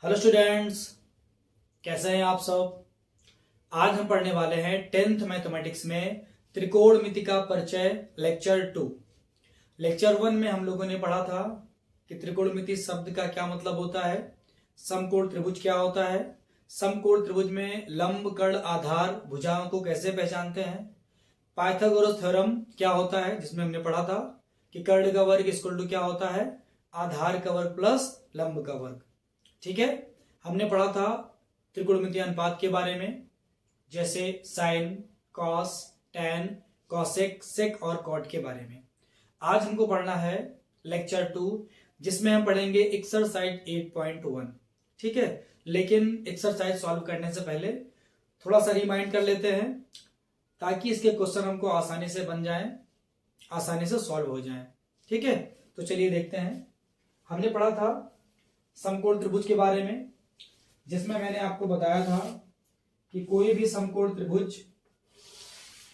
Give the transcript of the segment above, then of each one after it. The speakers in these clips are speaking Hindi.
हेलो स्टूडेंट्स, कैसे हैं आप सब। आज हम पढ़ने वाले हैं 10th मैथमेटिक्स में त्रिकोणमिति का परिचय लेक्चर 2। लेक्चर 1 में हम लोगों ने पढ़ा था कि त्रिकोणमिति शब्द का क्या मतलब होता है, समकोण त्रिभुज क्या होता है, समकोण त्रिभुज में लंब कर्ण आधार भुजाओं को कैसे पहचानते हैं, पाइथागोरस थ्योरम क्या होता है जिसमें हमने पढ़ा था कि कर्ण का वर्ग इक्वल टू क्या होता है, आधार का वर्ग प्लस लंब का वर्ग। ठीक है, हमने पढ़ा था त्रिकोणमितीय अनुपात के बारे में, जैसे साइन, कॉस, टैन, कॉसेक, सेक और कॉट के बारे में। आज हमको पढ़ना है लेक्चर 2 जिसमें हम पढ़ेंगे एक्सरसाइज 8.1। ठीक है, लेकिन एक्सरसाइज सॉल्व करने से पहले थोड़ा सा रिमाइंड कर लेते हैं ताकि इसके क्वेश्चन हमको आसानी से बन जाएं, आसानी से सॉल्व हो जाएं। ठीक है, तो चलिए देखते हैं। हमने पढ़ा था समकोण त्रिभुज के बारे में, जिसमें मैंने आपको बताया था कि कोई भी समकोण त्रिभुज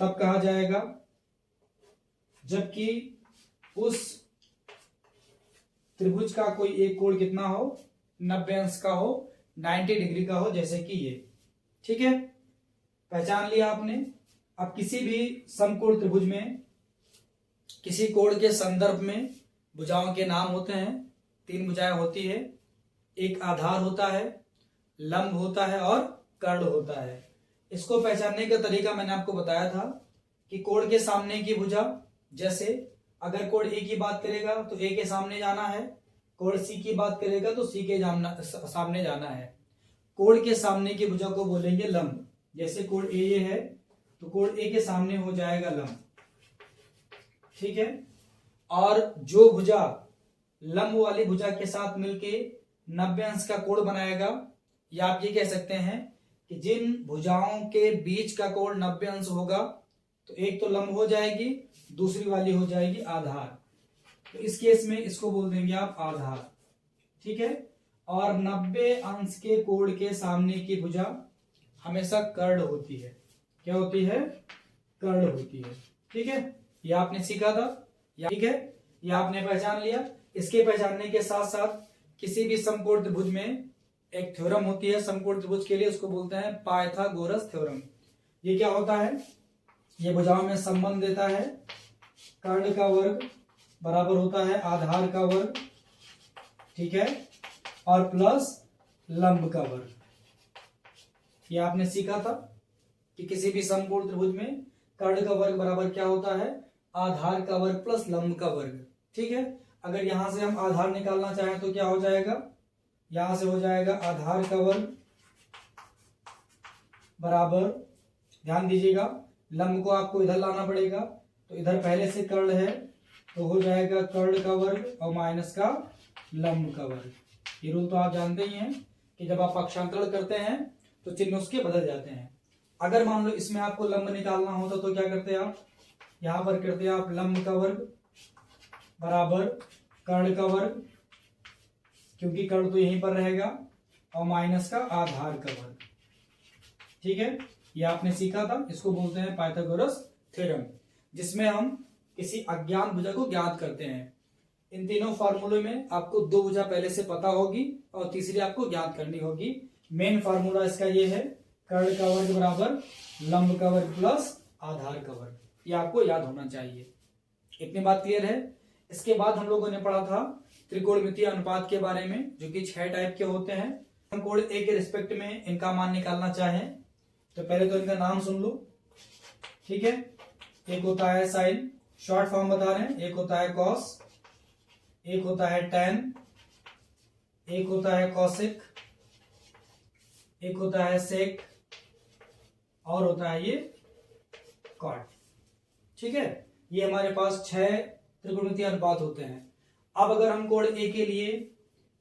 तब कहा जाएगा जबकि उस त्रिभुज का कोई एक कोण कितना हो, 90 अंश का हो, 90 डिग्री का हो, जैसे कि ये। ठीक है, पहचान लिया आपने। अब किसी भी समकोण त्रिभुज में किसी कोण के संदर्भ में भुजाओं के नाम होते हैं। 3 भुजाएं होती है, एक आधार होता है, लंब होता है और कर्ण होता है। इसको पहचानने का तरीका मैंने आपको बताया था कि कोण के सामने की भुजा, जैसे अगर कोण ए की बात करेगा तो ए के सामने जाना है, कोण सी की बात करेगा तो सी के सामने जाना है। कोण के सामने की भुजा को बोलेंगे लंब। जैसे कोण ए ये है तो कोण ए के सामने हो जाएगा लंब। ठीक है, और जो भुजा लंब वाली भुजा के साथ मिलके 90 अंश का कोण बनाएगा, या आप ये कह सकते हैं कि जिन भुजाओं के बीच का कोण 90 अंश होगा तो एक तो लंब हो जाएगी, दूसरी वाली हो जाएगी आधार। तो इस केस में इसको बोल देंगे आप आधार। ठीक है, और 90 अंश के कोण के सामने की भुजा हमेशा कर्ण होती है। क्या होती है? कर्ण होती है। ठीक है, यह आपने सीखा था। ठीक है, यह आपने पहचान लिया। इसके पहचानने के साथ साथ किसी भी समकोण त्रिभुज में एक थ्योरम होती है समकोण त्रिभुज के लिए, उसको बोलते हैं पाइथागोरस थ्योरम। ये क्या होता है? ये भुजाओं में संबंध देता है। कर्ण का वर्ग बराबर होता है आधार का वर्ग, ठीक है, और प्लस लंब का वर्ग। ये आपने सीखा था कि किसी भी समकोण त्रिभुज में कर्ण का वर्ग बराबर क्या होता है? आधार का वर्ग प्लस लंब का वर्ग। ठीक है, अगर यहां से हम आधार निकालना चाहें तो क्या हो जाएगा? यहां से हो जाएगा आधार का वर्ग बराबर, ध्यान दीजिएगा, लंब को आपको इधर लाना पड़ेगा, तो इधर पहले से कर्ण है तो हो जाएगा कर्ण का वर्ग और माइनस का लंब का वर्ग। ये रूल तो आप जानते ही हैं कि जब आप पक्षांतरण करते हैं तो चिन्ह उसके बदल जाते हैं। अगर मान लो इसमें आपको लंब निकालना होता तो क्या करते आप? यहां पर करते आप लंब का वर्ग बराबर कर्ण का वर्ग, क्योंकि कर्ण तो यहीं पर रहेगा, और माइनस का आधार का वर्ग। ठीक है, ये आपने सीखा था। इसको बोलते हैं पाइथागोरस थ्योरम, जिसमें हम किसी अज्ञात भुजा को ज्ञात करते हैं। इन तीनों फार्मूले में आपको 2 भुजा पहले से पता होगी और तीसरी आपको ज्ञात करनी होगी। मेन फार्मूला इसका ये है, कर्ण का वर्ग बराबर लंब का वर्ग प्लस आधार का वर्ग। ये आपको याद होना चाहिए। इतनी बात क्लियर है। इसके बाद हम लोगों ने पढ़ा था त्रिकोणमितीय अनुपात के बारे में, जो कि 6 टाइप के होते हैं। हम कोण ए के रिस्पेक्ट में इनका मान निकालना चाहें तो पहले तो इनका नाम सुन लो। ठीक है, एक होता है साइन, शॉर्ट फॉर्म बता रहे हैं, एक होता है कॉस, एक होता है टैन, एक होता है कॉसेक, एक होता है सेक, और होता है ये कॉट। ठीक है, ये हमारे पास 6 त्रिकोणमितीय अनुपात होते हैं। अब अगर हम कोण ए के लिए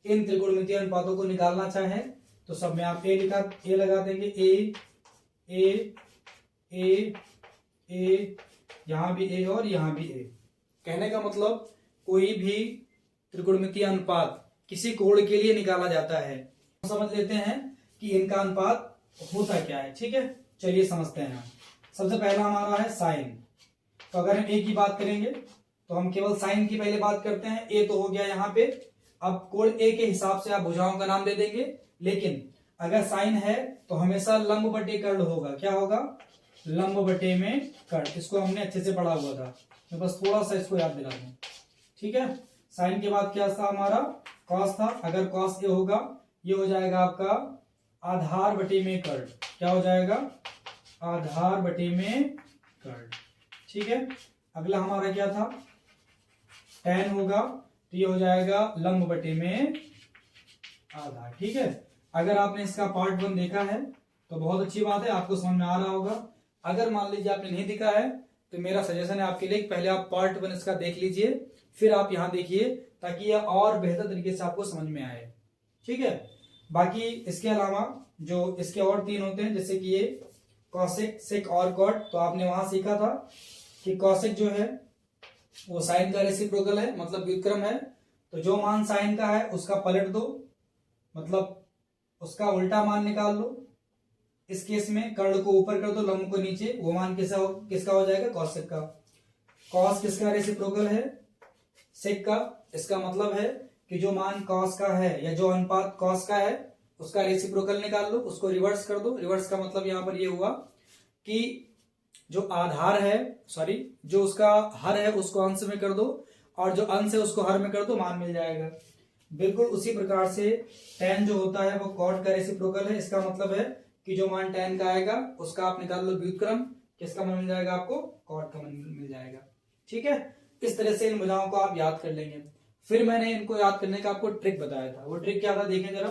इन त्रिकोणमितीय अनुपातों को निकालना चाहें तो सब में आप ए लगा देंगे। ए ए ए ए, यहां भी ए और यहां भी ए। कहने का मतलब कोई भी त्रिकोणमितीय अनुपात किसी कोण के लिए निकाला जाता है। समझ लेते हैं कि इनका अनुपात होता क्या है। ठीक है, चलिए समझते हैं। सबसे पहला हमारा है साइन। तो अगर हम ए की बात करेंगे तो हम केवल साइन की पहले बात करते हैं। ए तो हो गया यहाँ पे अब कोण ए के हिसाब से आप भुजाओं का नाम दे देंगे, लेकिन अगर साइन है तो हमेशा लंब बटे कर्ण होगा। क्या होगा? लंब बटे में कर्ण। इसको हमने अच्छे से पढ़ा हुआ था, मैं बस थोड़ा सा इसको याद दिला दूं। ठीक है, साइन के बाद क्या था हमारा? कॉस था। अगर कॉस ए होगा, ये हो जाएगा आपका आधार बटे में कर्ण। क्या हो जाएगा? आधार बटे में कर्ण। ठीक है, अगला हमारा क्या था? tan होगा, तो ये हो जाएगा लंब बटे में आधार। ठीक है, अगर आपने इसका पार्ट 1 देखा है तो बहुत अच्छी बात है, आपको समझ में आ रहा होगा। अगर मान लीजिए आपने नहीं देखा है तो मेरा सजेशन है आपके लिए, पहले आप पार्ट 1 इसका देख लीजिए, फिर आप यहाँ देखिए, ताकि यह और बेहतर तरीके से आपको समझ में आए। ठीक है, बाकी इसके अलावा जो इसके और 3 होते हैं, जैसे कि ये कॉसेक, सेक और कॉट, तो आपने वहां सीखा था कि कॉसेक जो है वो साइन का रेसिप्रोकल है, मतलब व्युत्क्रम है। तो जो मान साइन का है उसका पलट दो, मतलब उसका उल्टा मान निकाल लो। इस केस में कर्ण को ऊपर कर दो, लंब को नीचे, वो मान किसका हो जाएगा? कॉसेक का। कॉस किसका रेसिप्रोकल है? सेक का। इसका मतलब है कि जो मान कॉस का है या जो अनुपात कॉस का है उसका रेसिप्रोकल निकाल लो, उसको रिवर्स कर दो। रिवर्स का मतलब यहां पर ये हुआ कि जो आधार है, सॉरी, जो उसका हर है उसको अंश में कर दो, और जो अंश है उसको हर में कर दो, मान मिल जाएगा। बिल्कुल उसी प्रकार से tan जो होता है वो कॉट का रेसिप्रोकल है। इसका मतलब है कि जो मान tan का आएगा उसका आप निकाल लो व्युत्क्रम, किसका मान मिल जाएगा आपको? कॉट का मान मिल जाएगा। ठीक है, इस तरह से इन भुजाओं को आप याद कर लेंगे। फिर मैंने इनको याद करने का आपको ट्रिक बताया था। वो ट्रिक क्या था? देखें जरा।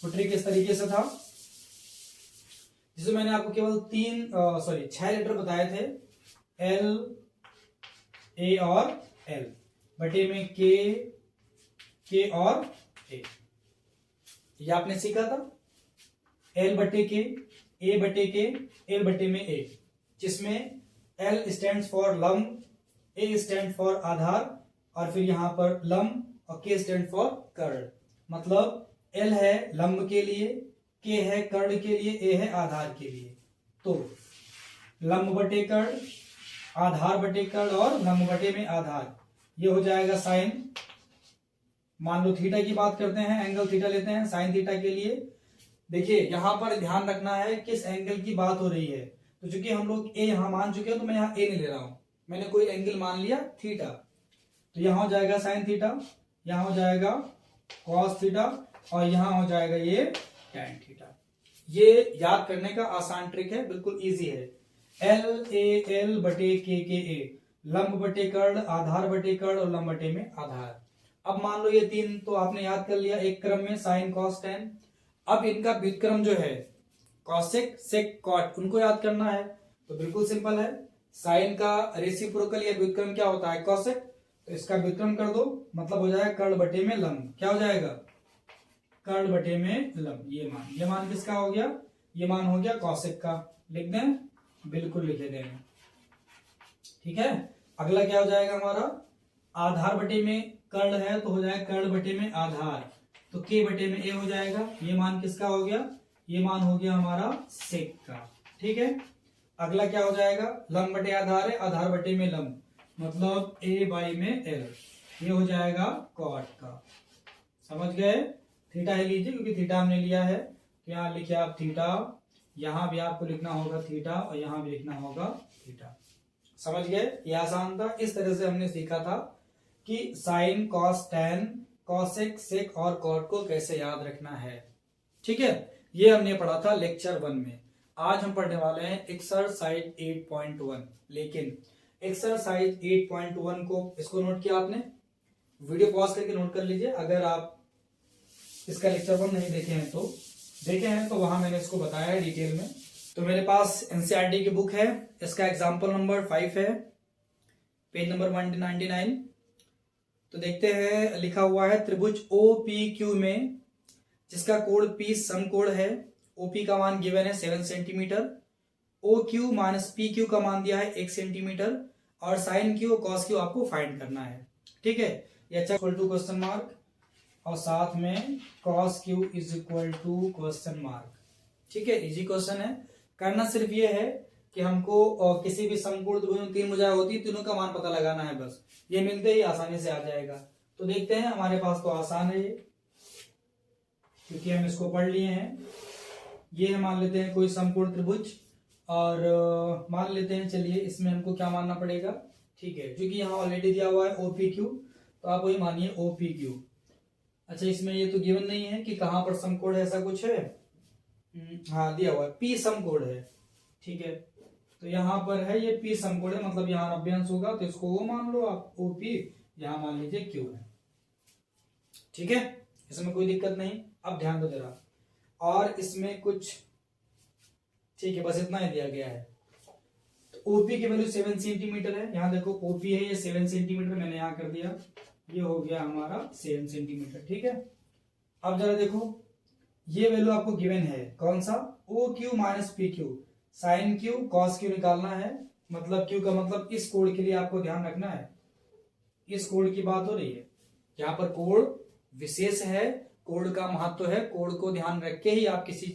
वो ट्रिक इस तरीके से था, जिसमें मैंने आपको केवल 6 लेटर बताए थे, L, A और L बटे में K और A। ये आपने सीखा था। L बटे K, A बटे K, L बटे में A, जिसमें L स्टैंड्स फॉर लंब, A स्टैंड फॉर आधार, और फिर यहां पर लंब, और K स्टैंड फॉर कर्ण। मतलब L है लंब के लिए, K है कर्ण के लिए, A है आधार के लिए। तो लंब बटे कर्ण, आधार बटे कर्ण और लंब बटे में आधार, ये हो जाएगा साइन। मान लो थीटा की बात करते हैं, एंगल थीटा लेते हैं साइन थीटा के लिए। देखिए यहां पर ध्यान रखना है किस एंगल की बात हो रही है। तो चूंकि हम लोग ए यहां मान चुके हैं तो मैं यहाँ ए नहीं ले रहा हूं, मैंने कोई एंगल मान लिया थीटा। तो यहां हो जाएगा साइन थीटा, यहां हो जाएगा कॉस थीटा, और यहां हो जाएगा ये टैन थीटा। ये याद करने का आसान ट्रिक है, बिल्कुल इजी है। L A L बटे K K A, लंब बटे कर्ण, आधार बटे कर्ण और लंब बटे में आधार। अब मान लो ये 3 तो आपने याद कर लिया एक क्रम में, साइन कॉस टैन। अब इनका व्युत्क्रम जो है कॉसेक, सेक, कॉट, उनको याद करना है। तो बिल्कुल सिंपल है, साइन का रेसिप्रोकल या व्युत्क्रम क्या होता है? कॉसेक। तो इसका व्युत्क्रम कर दो, मतलब हो जाएगा कर्ण बटे में लंब। क्या हो जाएगा? कर्ण बटे में लंब। ये मान किसका हो गया? ये मान हो गया कॉसेक का। लिख दें? बिल्कुल लिखे दें। ठीक है, अगला क्या हो जाएगा हमारा? आधार बटे में कर्ण है तो हो जाएगा कर्ण बटे में आधार, तो K बटे में A हो जाएगा। ये मान किसका हो गया? ये मान हो गया हमारा सेक का। ठीक है, अगला क्या हो जाएगा? लंब बटे आधार है, आधार बटे में लंब, मतलब A बाई में L, ये हो जाएगा कॉट का। समझ गए? थीटा ही लीजिए क्योंकि थीटा हमने लिया है, तो यहाँ लिखिए आप थीटा, यहां भी आपको लिखना होगा थीटा और यहां भी लिखना होगा थीटा। समझ गए? ये आसान था। इस तरह से हमने सीखा था कि साइन, कॉस, टैन, कॉसेक, सेक और कॉट को कैसे याद रखना है। ठीक है, ये हमने पढ़ा था लेक्चर 1 में। आज हम पढ़ने वाले हैं एक्सरसाइज 8.1। लेकिन एक्सरसाइज 8.1 को, इसको नोट किया आपने? वीडियो पॉज करके नोट कर लीजिए। अगर आप इसका लेक्चर 1 नहीं देखे हैं तो देखे हैं तो वहां मैंने इसको बताया है डिटेल में। तो मेरे पास एनसीईआरटी की बुक है, इसका एग्जाम्पल नंबर 5 है, पेज नंबर 199। तो देखते हैं, लिखा हुआ है त्रिभुज OPQ में जिसका कोण P समकोण है, OP का मान गिवन है 7 सेंटीमीटर, OQ माइनस PQ का मान दिया है 1 सेंटीमीटर, और साइन Q और कॉस Q आपको फाइंड करना है। ठीक है, ये अच्छा इक्वल टू क्वेश्चन मार्क और साथ में cos Q is equal to question mark. ठीक है, इजी क्वेश्चन है। करना सिर्फ ये है कि हमको किसी भी समकोण त्रिभुज में 3 भुजाएं होती है, तीनों का मान पता लगाना है, बस ये मिलते ही आसानी से आ जाएगा। तो देखते हैं, हमारे पास तो आसान है ये, क्योंकि हम इसको पढ़ लिए हैं। ये हम मान लेते हैं कोई समकोण त्रिभुज, और मान लेते हैं, चलिए इसमें हमको क्या मानना पड़ेगा, ठीक है, क्योंकि यहाँ ऑलरेडी दिया हुआ है OPQ, तो आप वही मानिए OPQ। अच्छा, इसमें ये तो गिवन नहीं है कि कहाँ पर समकोण है, ऐसा कुछ है, हाँ दिया हुआ है P समकोण है, ठीक है, तो यहाँ पर है ये P समकोण है, मतलब यहाँ 90 अंश होगा, तो इसको वो मान लो आप OP, यहाँ मान लीजिए Q है, ठीक है, इसमें कोई दिक्कत नहीं। अब ध्यान दो जरा, और इसमें कुछ, ठीक है, बस इतना ही दिया गया है। तो OP की वैल्यू 7 सेंटीमीटर है, यहाँ देखो OP है ये 7 सेंटीमीटर, मैंने यहाँ कर दिया, ये हो गया हमारा 7 सेंटीमीटर, ठीक है। अब जरा देखो, ये वैल्यू आपको गिवन है, कौन सा, OQ minus PQ, sine Q cos Q निकालना है, मतलब Q का मतलब इस कोण के लिए आपको ध्यान रखना है, इस कोण की बात हो रही है, यहाँ पर कोण विशेष है, कोण का महत्व है, कोण को ध्यान रख के ही आप किसी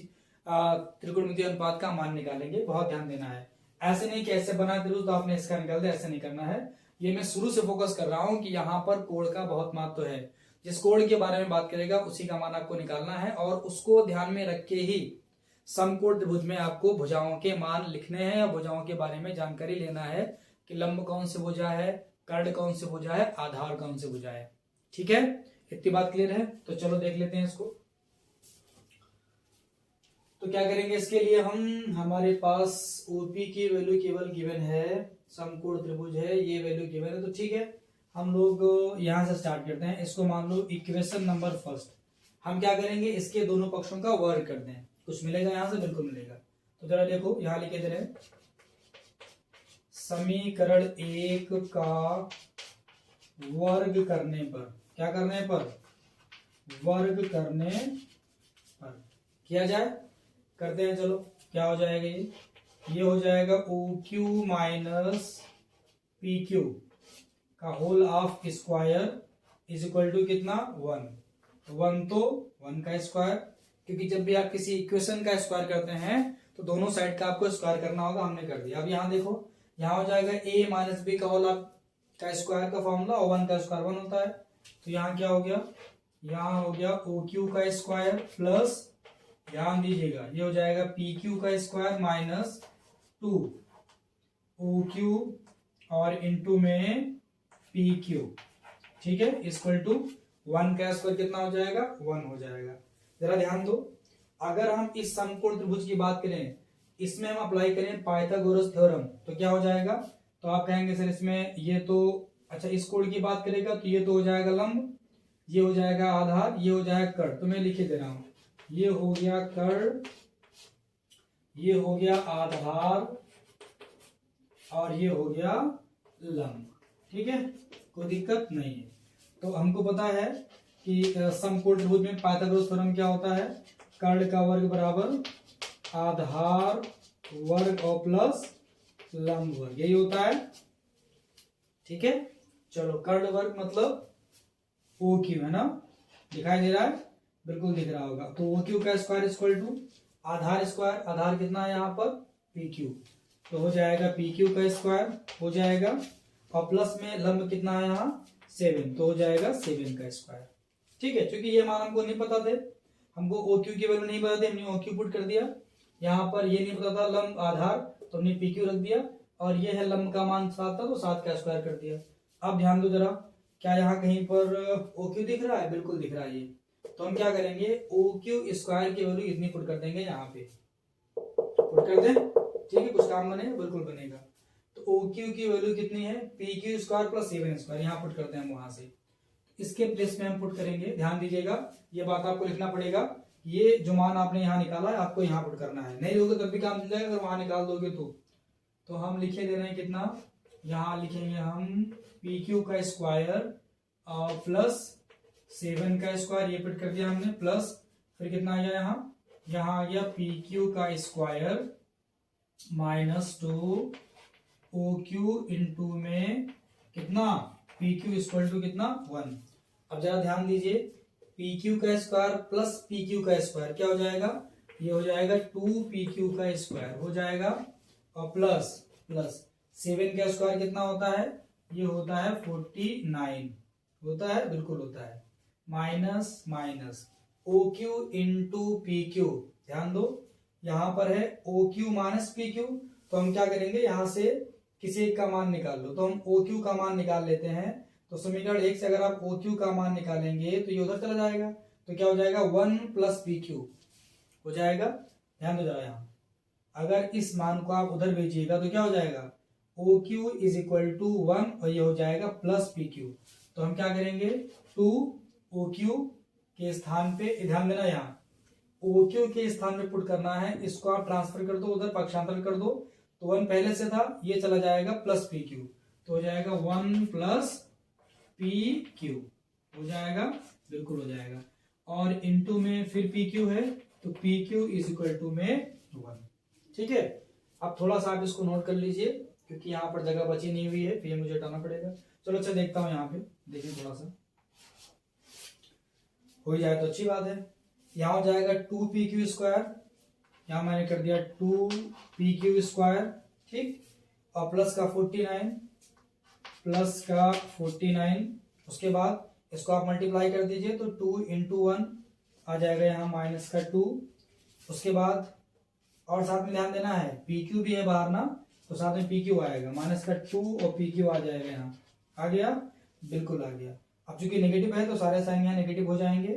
त्रिकोणमितीय अनुपात का मान निकालेंगे, बहुत ध्यान देना है। ऐसे नहीं कि ऐसे बना त्रिभुज तो आपने इसका निकाल दिया, ऐसे नहीं करना है। ये मैं शुरू से फोकस कर रहा हूं कि यहाँ पर कोण का बहुत महत्व है, जिस कोण के बारे में बात करेगा उसी का मान आपको निकालना है, और उसको ध्यान में रख के ही समकोण त्रिभुज में आपको भुजाओं के मान लिखने हैं, या भुजाओं के बारे में जानकारी लेना है कि लंब कौन से भुजा है, कर्ण कौन से भुजा है, आधार कौन से भुजा है, ठीक है, इतनी बात क्लियर है। तो चलो देख लेते हैं इसको। तो क्या करेंगे इसके लिए हम, हमारे पास OP की वैल्यू केवल गिवन है, समकोण त्रिभुज है, ये वैल्यू गिवन है, तो ठीक है, हम लोग यहां से स्टार्ट करते हैं। इसको मान लो इक्वेशन नंबर फर्स्ट, हम क्या करेंगे, इसके दोनों पक्षों का वर्ग करते हैं, कुछ मिलेगा यहां से, बिल्कुल मिलेगा। तो जरा देखो, यहां लिखे दे रहे हैं, समीकरण 1 का वर्ग करने पर, क्या करने पर, वर्ग करने पर किया जाए, करते हैं, चलो क्या हो जाएगा, ये हो जाएगा OQ माइनस PQ का whole of square is equal to कितना, 1, 1 तो 1 का स्क्वायर, क्योंकि जब भी आप किसी इक्वेशन का स्क्वायर करते हैं तो दोनों साइड का आपको स्क्वायर करना होगा, हमने कर दिया। अब यहाँ देखो, यहाँ हो जाएगा A माइनस B का होल ऑफ का स्क्वायर का फॉर्मूला, और 1 का स्क्वायर 1 होता है, तो यहाँ क्या हो गया, यहाँ हो गया OQ का स्क्वायर प्लस, ध्यान दीजिएगा, ये हो जाएगा PQ का स्क्वायर माइनस 2 OQ और इनटू में PQ, ठीक है, इक्वल टू 1 का स्क्वायर कितना हो जाएगा, 1 हो जाएगा। जरा ध्यान दो, अगर हम इस समकोण त्रिभुज की बात करें, इसमें हम अप्लाई करें पाइथागोरस थ्योरम, तो क्या हो जाएगा, तो आप कहेंगे सर इसमें ये तो, अच्छा इस कोण की बात करेगा तो ये तो हो जाएगा लंब, ये हो जाएगा आधार, ये हो जाएगा कर्ण, तो मैं लिखे दे रहा हूं, ये हो गया कर्ण, ये हो गया आधार, और ये हो गया लंब, ठीक है, कोई दिक्कत नहीं है। तो हमको पता है कि समकोण त्रिभुज में पाइथागोरस थ्योरम क्या होता है, कर्ण का वर्ग बराबर आधार वर्ग और प्लस लंब वर्ग, यही होता है, ठीक है। चलो, कर्ण वर्ग मतलब OQ है ना, दिखाई दे रहा है, बिल्कुल दिख रहा होगा। तो OQ का स्क्वायर इक्वल टू आधार स्क्वायर, आधार कितना है यहाँ पर PQ, तो हो जाएगा PQ का स्क्वायर हो जाएगा, और प्लस में लंब कितना है यहाँ 7, तो हो जाएगा 7 का स्क्वायर, ठीक है। क्योंकि ये मान हमको नहीं पता थे, हमको OQ की वैल्यू नहीं पता थी, हमने OQ पुट कर दिया, यहाँ पर ये नहीं पता था लंब आधार, तो हमने PQ रख दिया, और ये है लंब का मान 7 था, तो 7 का स्क्वायर कर दिया। अब ध्यान दो जरा, क्या यहाँ कहीं पर OQ दिख रहा है, बिल्कुल दिख रहा है ये, तो हम क्या करेंगे, OQ स्क्वायर की वैल्यू इतनी पुट कर देंगे, यहाँ पे पुट कर दें, ठीक है, कुछ काम बनेगा, बिल्कुल बनेगा। तो OQ की वैल्यू कितनी है, PQ स्क्वायर प्लस 7 स्क्वायर, यहाँ पुट करते हैं हम वहां से, इसके प्लेस में हम पुट करेंगे। ध्यान दीजिएगा, ये बात आपको लिखना पड़ेगा, ये जो मान आपने यहाँ निकाला है आपको यहाँ पुट करना है, नहीं होगा तब भी काम चल जाएगा, अगर वहां निकाल दोगे तो हम लिखे दे रहे हैं कितना, यहाँ लिखेंगे हम PQ का स्क्वायर और प्लस 7 का स्क्वायर, ये पुट कर दिया हमने, प्लस फिर कितना आ गया यहाँ आ गया PQ का स्क्वायर माइनस 2 OQ इंटू में कितना PQ इक्वल टू कितना 1। अब जरा ध्यान दीजिए, PQ का स्क्वायर प्लस PQ का स्क्वायर क्या हो जाएगा, ये हो जाएगा 2PQ का स्क्वायर हो जाएगा, और प्लस 7 का स्क्वायर कितना होता है, ये होता है 49, होता है, बिल्कुल होता है। Minus minus O Q into P Q, ध्यान दो यहां पर है O Q minus P Q, तो हम क्या करेंगे यहां से किसी एक का मान निकाल लो, तो हम ओ क्यू का मान निकाल लेते हैं। तो समीकरण 1 से अगर आप ओ क्यू का मान निकालेंगे तो ये उधर चला जाएगा, तो क्या हो जाएगा 1 प्लस पी क्यू हो जाएगा। ध्यान दो जरा यहाँ, अगर इस मान को आप उधर भेजिएगा तो क्या हो जाएगा O Q is equal to 1 और ये हो जाएगा प्लस पी क्यू। तो हम क्या करेंगे 2 ओ क्यू के स्थान पे, ध्यान देना यहाँ ओ क्यू के स्थान पे पुट करना है, इसको आप ट्रांसफर कर दो उधर, पक्षांतर कर दो, तो 1 पहले से था, ये चला जाएगा प्लस पी क्यू, तो हो जाएगा 1 प्लस पी क्यू हो जाएगा, बिल्कुल हो जाएगा। और इनटू में फिर पी क्यू है, तो P Q is equal to में 1। ठीक है, अब थोड़ा सा आप इसको नोट कर लीजिए क्योंकि यहाँ पर जगह बची नहीं हुई है, फिर मुझे हटाना पड़ेगा। चलो अच्छा देखता हूँ यहाँ पे, देखिए थोड़ा सा हो जाए तो अच्छी बात है। यहाँ हो जाएगा 2pq स्क्वायर, यहाँ मैंने कर दिया 2pq स्क्वायर, ठीक, और प्लस का 49, प्लस का 49, उसके बाद इसको आप मल्टीप्लाई कर दीजिए तो 2 इंटू 1 आ जाएगा यहाँ माइनस का 2, उसके बाद और साथ में ध्यान देना है pq भी है बाहर ना, तो साथ में pq आएगा, माइनस का 2 और pq आ जाएगा, यहाँ आ गया, बिल्कुल आ गया। अब चूंकि नेगेटिव है तो सारे साइन यहाँ नेगेटिव हो जाएंगे,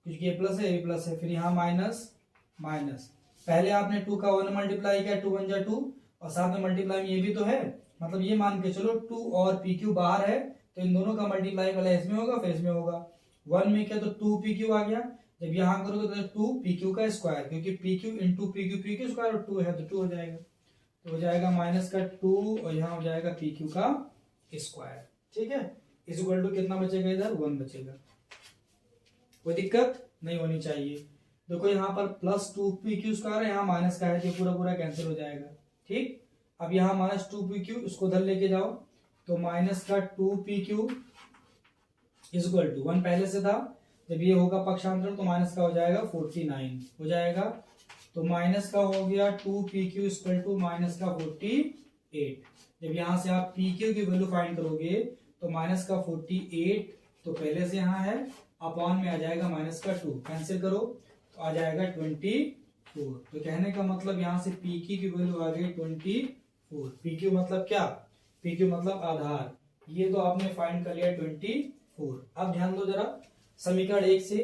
क्योंकि ये प्लस है ये प्लस है, फिर यहाँ माइनस माइनस, पहले आपने 2 का 1 मल्टीप्लाई किया 2 1 जा 2, और साथ में मल्टीप्लाई में ये भी तो है, मतलब ये मान के चलो 2 और pq बाहर है, तो इन दोनों का मल्टीप्लाई पहले इसमें होगा फिर इसमें होगा। 1 में क्या तो 2pq आ गया, जब यहाँ करोगे तो 2pq का स्क्वायर, क्योंकि pq इंटू pq स्क्वायर और 2 है तो 2 हो जाएगा, तो हो जाएगा माइनस का 2 और यहाँ हो जाएगा pq का स्क्वायर। ठीक है, इस इक्वल टू कितना बचेगा, इधर 1 बचेगा, कोई दिक्कत नहीं होनी चाहिए। देखो यहाँ पर प्लस 2pq स्क्वायर है, यहाँ माइनस का है तो पूरा पूरा कैंसिल हो जाएगा। ठीक, अब यहाँ माइनस 2pq इसको उधर लेके जाओ, तो माइनस का 2pq इज इक्वल टू 1 पहले से था, जब ये होगा पक्षांतर तो माइनस का हो जाएगा 49 हो जाएगा, तो माइनस का हो गया 2pq इक्वल टू माइनस का 48। जब यहाँ से आप pq की वैल्यू फाइंड करोगे तो माइनस का 48 तो पहले से यहाँ है, अपॉन में आ जाएगा माइनस का 2, कैंसिल करो तो आ जाएगा 24। तो कहने का मतलब यहाँ से pq की वैल्यू आ गई 24। pq मतलब क्या, pq मतलब आधार, ये तो आपने फाइंड कर लिया 24। अब ध्यान दो जरा, समीकरण 1 से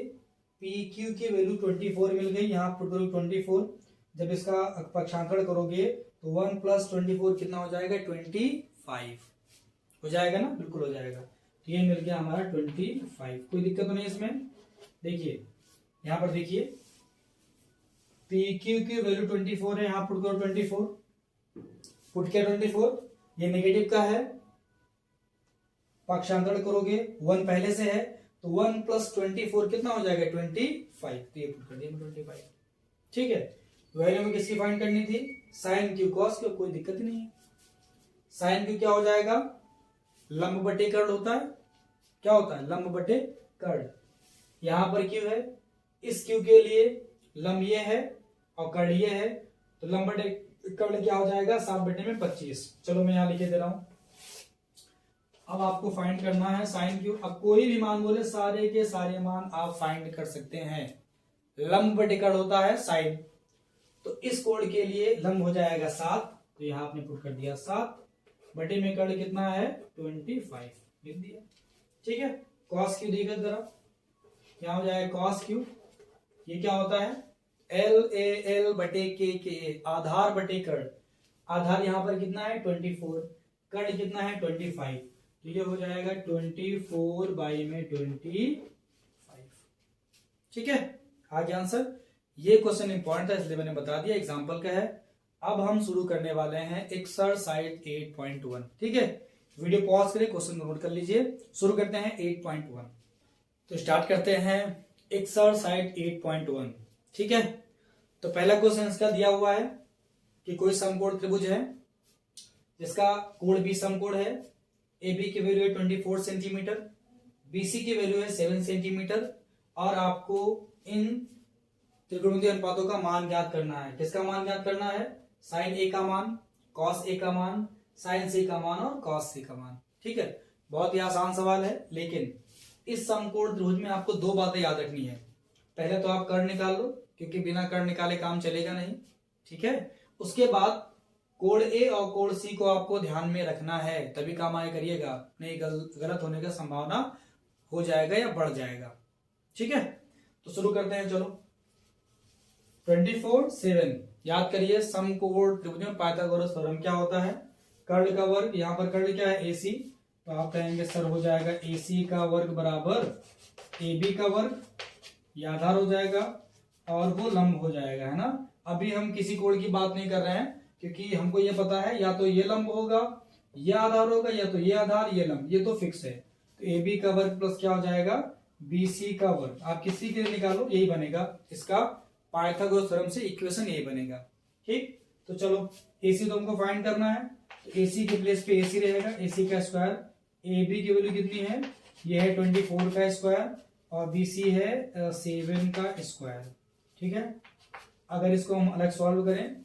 pq की वैल्यू 24 मिल गई, यहाँ पुट करो 24, जब इसका पक्षांतर करोगे तो 1 प्लस 24 कितना हो जाएगा 25 हो जाएगा ना, बिल्कुल हो जाएगा। तो ये मिल गया हमारा 25, कोई दिक्कत तो नहीं इसमें। देखिए यहाँ पर देखिए pq की वैल्यू 24 है, यहाँ पुट करो 24, पुट किया 24, ये नेगेटिव का है, पक्षांतर करोगे 1 पहले से है तो 1 प्लस 24 कितना हो जाएगा 25, तो ये पुट कर दिया 25। ठीक है, वैल्यू में किसकी फाइंड करनी थी, साइन क्यू कॉस क्यू, कोई दिक्कत नहीं है। साइन क्यू क्या हो जाएगा, लंब बटे कर्ण होता है, क्या होता है लंब बटे कर्ण, यहां पर क्यू है, इस क्यू के लिए लंब ये है और कर्ण ये है, तो लंब बटे कर्ण क्या हो जाएगा 7 बटे में 25। चलो मैं यहां लिखे दे रहा हूं, अब आपको फाइंड करना है साइन क्यू। अब कोई भी मान बोले सारे के सारे मान आप फाइंड कर सकते हैं, लंब बटे कर्ण होता है साइन, तो इस कोण के लिए लंब हो जाएगा 7, तो यहां आपने पुट कर दिया 7 बटे में कर्ण कितना है 25 लिख दिया। ठीक है, कॉस क्यू देखिए जरा, क्या हो जाएगा कॉस क्यू, ये क्या होता है LAL बटे के, आधार बटे कर्ण, आधार यहां पर कितना है 24, कर्ण कितना है 25, तो ये हो जाएगा 24 बाई में 25। ठीक है, आगे आंसर, ये क्वेश्चन इंपॉर्टेंट है इसलिए मैंने बता दिया, एग्जांपल का है। अब हम शुरू करने वाले हैं एक्सरसाइज 8.1। ठीक है, वीडियो पॉज करें, क्वेश्चन नोट कर लीजिए, शुरू करते हैं 8.1। तो स्टार्ट करते हैं एक्सरसाइज 8.1। ठीक है, तो पहला क्वेश्चन इसका दिया हुआ है कि कोई समकोण त्रिभुज है जिसका कोण भी समकोण है, AB की वैल्यू है 24 सेंटीमीटर, BC की वैल्यू है 7 सेंटीमीटर, और आपको इन त्रिकोणमितीय अनुपातों का मान ज्ञात करना है। किसका मान ज्ञात करना है, साइन A का मान, कॉस A का मान, साइन C का मान और कॉस C का मान। ठीक है, बहुत ही आसान सवाल है, लेकिन इस समकोण त्रिभुज में आपको दो बातें याद रखनी है। पहले तो आप कर्ण निकाल लो, क्योंकि बिना कर्ण निकाले काम चलेगा नहीं, ठीक है। उसके बाद कोण ए और कोण सी को आपको ध्यान में रखना है, तभी काम आगे करिएगा, नहीं गलत होने का संभावना हो जाएगा या बढ़ जाएगा, ठीक है। तो शुरू करते हैं, चलो। 24/7 याद करिए, समकोण त्रिभुज में पाइथागोरस थ्योरम क्या होता है? कर्ण का वर्ग, यहाँ पर कर्ण क्या है? AC, तो आप कहेंगे सर हो जाएगा AC का वर्ग बराबर AB का वर्ग, ये आधार हो जाएगा और वो लंब हो जाएगा, है ना। अभी हम किसी कोण की बात नहीं कर रहे हैं, क्योंकि हमको ये पता है या तो ये लंब होगा, ये आधार होगा, या तो ये आधार ये लंब, ये तो फिक्स है। तो AB का वर्ग प्लस क्या हो जाएगा? BC का वर्ग। आप किसी के लिए निकालो, यही बनेगा, इसका पाइथागोरस थ्योरम से इक्वेशन यही बनेगा, ठीक। तो चलो AC तो हमको फाइंड करना है, तो AC के प्लेस पे AC रहेगा, AC का स्क्वायर, AB की वैल्यू कितनी है? ये है 24 का स्क्वायर और BC है 7 का स्क्वायर, ठीक है। अगर इसको हम अलग सॉल्व करें,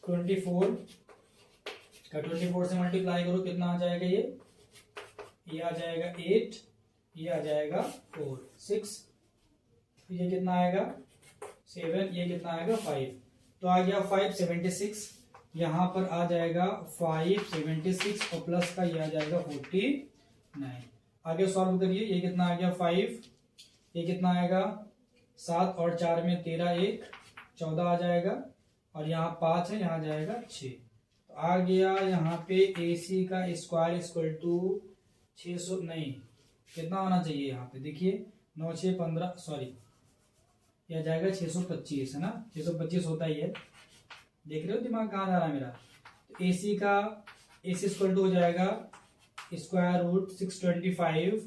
24 का 24 से मल्टीप्लाई करो, कितना आ जाएगा? ये आ जाएगा 8, ये आ जाएगा 4, 6, ये कितना आएगा? 7, ये कितना आएगा? 5, तो आ गया 576, यहाँ पर आ जाएगा 576 और प्लस का ये आ जाएगा 49। आगे सॉल्व करिए, ये कितना आ गया? 5, ये कितना आएगा? 7 और 4 में 13, 1 14 आ जाएगा, और यहाँ 5 है, यहाँ जाएगा 6, तो आ गया यहाँ पे AC का स्क्वायर इक्वल टू 600, नहीं कितना होना चाहिए यहाँ पे? देखिए 9 6 15, सॉरी, यह जाएगा 625, है ना। 625 होता ही है, देख रहे हो दिमाग कहाँ जा रहा है मेरा। तो AC का इक्वल टू हो जाएगा स्क्वायर रूट 625।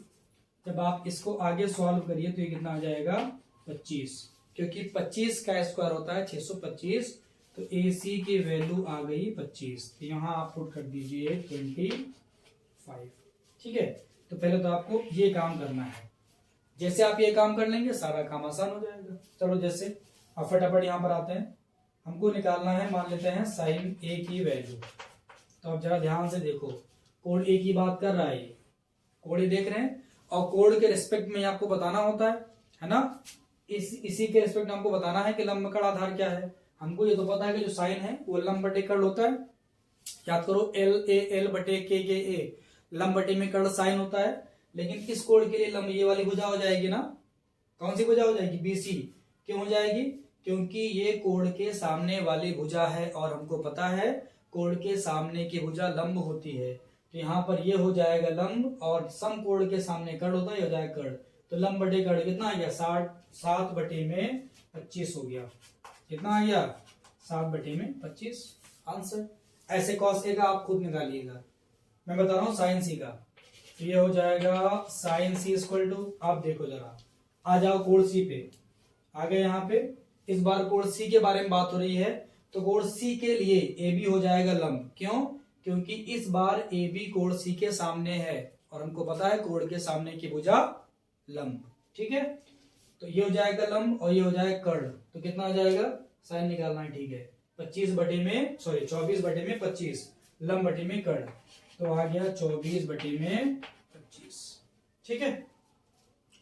जब आप इसको आगे सॉल्व करिए तो ये कितना आ जाएगा? 25, क्योंकि 25 का स्क्वायर होता है 625, तो AC की वैल्यू आ गई 25, तो यहाँ आप पुट कर दीजिए 25, ठीक है। तो पहले तो आपको ये काम करना है, जैसे आप ये काम कर लेंगे सारा काम आसान हो जाएगा। चलो जैसे अब फटाफट यहाँ पर आते हैं, हमको निकालना है, मान लेते हैं साइन A की वैल्यू। तो अब जरा ध्यान से देखो, कोण A की बात कर रहा है, कोण A देख रहे हैं, और कोण के रिस्पेक्ट में आपको बताना होता है ना। इसी के रिस्पेक्ट में हमको बताना है कि लंब का आधार क्या है। हमको ये तो पता है कि जो साइन है वो लंब बटे कर्ण होता है, याद करो L बटे K लंब बटे में कर्ण साइन होता है। लेकिन इस कोण के लिए लंब ये वाली भुजा हो जाएगी ना, कौन सी भुजा हो जाएगी? BC। क्यों हो जाएगी? क्योंकि ये कोण के सामने वाली भुजा है, और हमको पता है कोण के सामने की भुजा लंब होती है, तो यहाँ पर ये हो जाएगा लंब, और समकोण के सामने कर्ण होता है, हो जाएगा कर्ण। तो लंब बटे कर्ण कितना आ गया? 7 बटे में 25 हो गया। कितना आ गया? 7 बटे में 25 आंसर। ऐसे कॉस A का आप खुद निकालिएगा, मैं बता रहा हूँ साइन C का। तो ये हो जाएगा साइन C इक्वल टू, आप देखो जरा, आ जाओ कोण C पे, आ गए यहाँ पे। इस बार कोण C के बारे में बात हो रही है, तो कोण C के लिए AB हो जाएगा लंब। क्यों? क्योंकि इस बार AB कोण C के सामने है, और हमको पता है कोण के सामने की भुजा लंब, ठीक है। तो ये हो जाएगा लंब और ये हो जाएगा कर्ण, तो कितना आ जाएगा? साइन निकालना है, ठीक है। 24 बटे में 25 लंब बटे में कर्ण, तो आ गया 24 बटे में 25, ठीक है।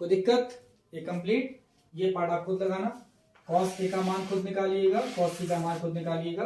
कोई दिक्कत? ये कंप्लीट। ये पार्ट आप खुद लगाना, cos A का मान खुद निकालिएगा, cos C का मान खुद निकालिएगा।